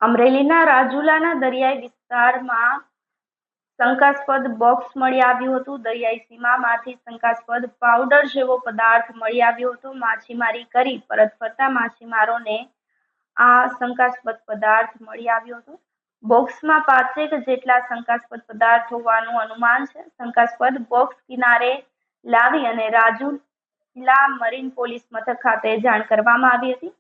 અમરેલીના રાજુલાના દરિયાઈ વિસ્તારમાં શંકાસ્પદ બોક્સ મળી આવ્યું હતું. દરિયાઈ સીમામાંથી શંકાસ્પદ પાવડર જેવો પદાર્થ મળી આવ્યો હતો. માછીમારી કરી પરત ફરતા માછીમારોને આ શંકાસ્પદ પદાર્થ મળી આવ્યો હતો. બોક્સમાં 5 જેટલા શંકાસ્પદ પદાર્થ હોવાનું અનુમાન છે. શંકાસ્પદ બોક્સ કિનારે લાવી અને રાજુલા મરીન પોલીસ મથક ખાતે જાણ કરવામાં આવી હતી.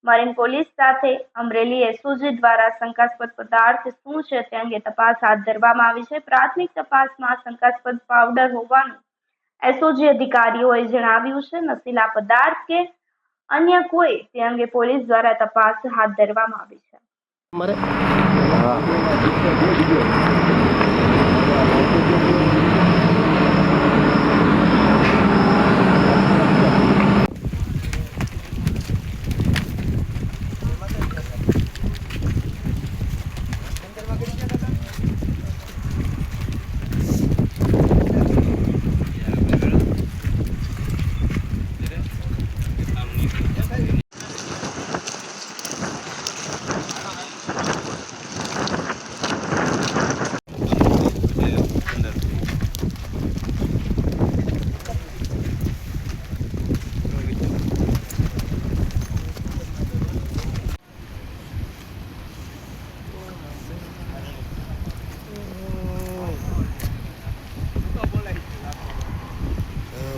મરીન પોલીસ સાથે અમરેલી એસઓજી દ્વારા શંકાસ્પદ પદાર્થ શું છે તે અંગે તપાસ હાથ ધરવામાં આવી છે. પ્રાથમિક તપાસમાં શંકાસ્પદ પાવડર હોવાનું એસઓજી અધિકારીઓએ જણાવ્યું છે. નશીલા પદાર્થ કે અન્ય કોઈ તે અંગે પોલીસ દ્વારા તપાસ હાથ ધરવામાં આવી છે.